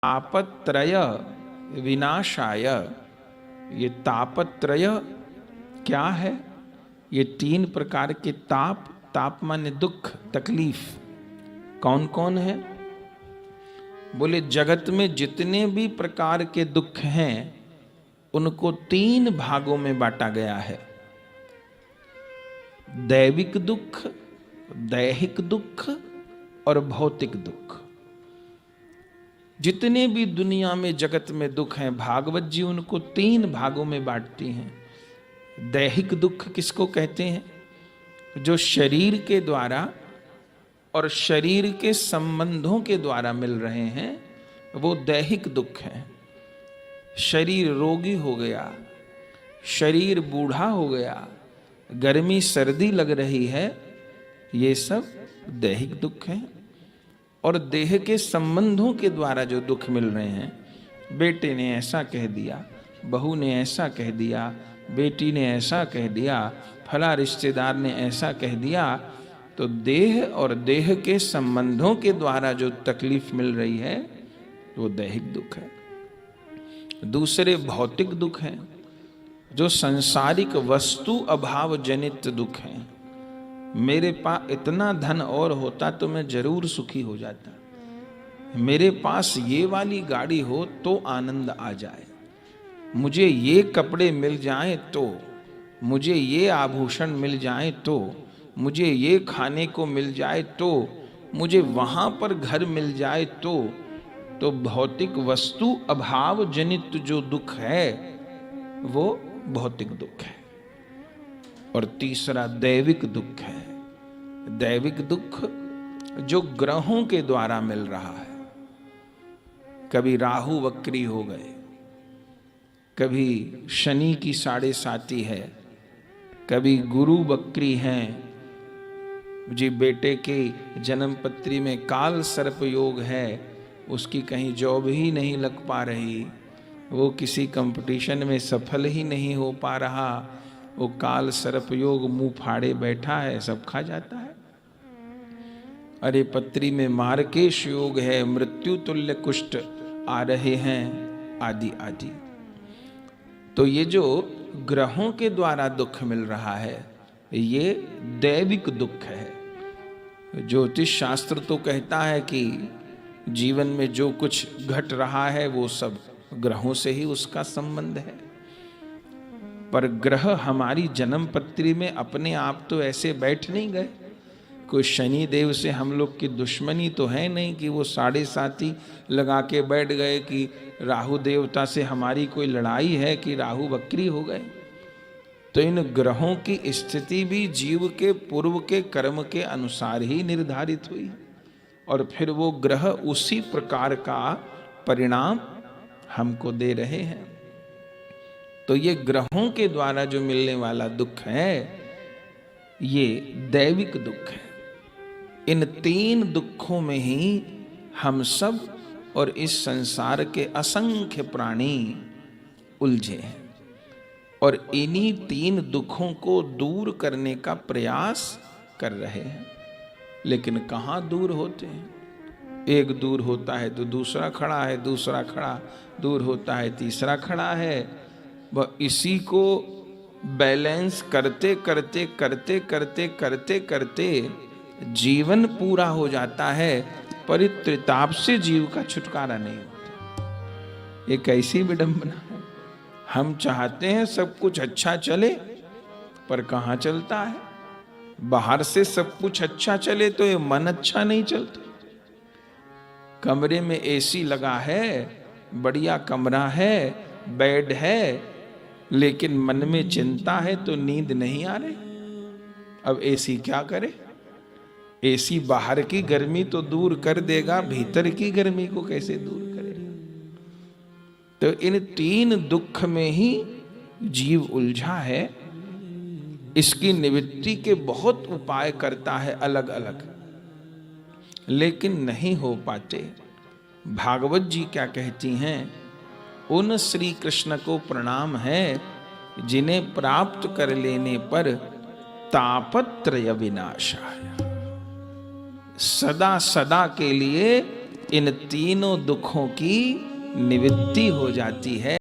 तापत्रय विनाशाय। ये तापत्रय क्या है? ये 3 प्रकार के ताप, ताप माने दुख, तकलीफ। कौन कौन है? बोले जगत में जितने भी प्रकार के दुख हैं उनको 3 भागों में बांटा गया है। दैविक दुख, दैहिक दुख और भौतिक दुख। जितने भी दुनिया में जगत में दुख हैं, भागवत जी उनको 3 भागों में बांटती हैं। दैहिक दुख किसको कहते हैं? जो शरीर के द्वारा और शरीर के संबंधों के द्वारा मिल रहे हैं, वो दैहिक दुख है। शरीर रोगी हो गया, शरीर बूढ़ा हो गया, गर्मी सर्दी लग रही है, ये सब दैहिक दुख है। और देह के संबंधों के द्वारा जो दुख मिल रहे हैं, बेटे ने ऐसा कह दिया, बहू ने ऐसा कह दिया, बेटी ने ऐसा कह दिया, फला रिश्तेदार ने ऐसा कह दिया, तो देह और देह के संबंधों के द्वारा जो तकलीफ मिल रही है वो दैहिक दुख है। दूसरे भौतिक दुख हैं, जो सांसारिक वस्तु अभाव जनित दुख हैं। मेरे पास इतना धन और होता तो मैं जरूर सुखी हो जाता, मेरे पास ये वाली गाड़ी हो तो आनंद आ जाए, मुझे ये कपड़े मिल जाएं तो, मुझे ये आभूषण मिल जाएं तो, मुझे ये खाने को मिल जाए तो, मुझे वहां पर घर मिल जाए तो भौतिक वस्तु अभाव जनित जो दुख है वो भौतिक दुख है। और तीसरा दैविक दुख है। दैविक दुख जो ग्रहों के द्वारा मिल रहा है। कभी राहु वक्री हो गए, कभी शनि की 7.5 है, कभी गुरु वक्री हैं जी, बेटे के जन्म पत्री में काल सर्प योग है, उसकी कहीं जॉब ही नहीं लग पा रही, वो किसी कंपटीशन में सफल ही नहीं हो पा रहा, वो काल सर्प योग मुंह फाड़े बैठा है, सब खा जाता है। अरे पत्री में मार्केश योग है, मृत्यु तुल्य कुष्ठ आ रहे हैं, आदि आदि। तो ये जो ग्रहों के द्वारा दुख मिल रहा है ये दैविक दुख है। ज्योतिष शास्त्र तो कहता है कि जीवन में जो कुछ घट रहा है वो सब ग्रहों से ही उसका संबंध है। पर ग्रह हमारी जन्म पत्री में अपने आप तो ऐसे बैठ नहीं गए। कोई शनि देव से हम लोग की दुश्मनी तो है नहीं कि वो 7.5 लगा के बैठ गए कि राहु देवता से हमारी कोई लड़ाई है कि राहु वक्री हो गए। तो इन ग्रहों की स्थिति भी जीव के पूर्व के कर्म के अनुसार ही निर्धारित हुई और फिर वो ग्रह उसी प्रकार का परिणाम हमको दे रहे हैं। तो ये ग्रहों के द्वारा जो मिलने वाला दुख है ये दैविक दुख है। इन 3 दुखों में ही हम सब और इस संसार के असंख्य प्राणी उलझे हैं और इन्हीं 3 दुखों को दूर करने का प्रयास कर रहे हैं। लेकिन कहाँ दूर होते हैं? एक दूर होता है तो दूसरा खड़ा है, दूसरा खड़ा दूर होता है, तीसरा खड़ा है। वह इसी को बैलेंस करते करते करते करते करते करते जीवन पूरा हो जाता है, पर त्रिताप से जीव का छुटकारा नहीं होता। एक ऐसी विडंबना है। हम चाहते हैं सब कुछ अच्छा चले, पर कहाँ चलता है? बाहर से सब कुछ अच्छा चले तो ये मन अच्छा नहीं चलता। कमरे में एसी लगा है, बढ़िया कमरा है, बेड है, लेकिन मन में चिंता है तो नींद नहीं आ रही। अब एसी क्या करे? एसी बाहर की गर्मी तो दूर कर देगा, भीतर की गर्मी को कैसे दूर करे? तो इन 3 दुख में ही जीव उलझा है। इसकी निवृत्ति के बहुत उपाय करता है अलग अलग, लेकिन नहीं हो पाते। भागवत जी क्या कहती हैं? उन श्री कृष्ण को प्रणाम है जिन्हें प्राप्त कर लेने पर तापत्रय विनाशाय, सदा सदा के लिए इन तीनों दुखों की निवृत्ति हो जाती है।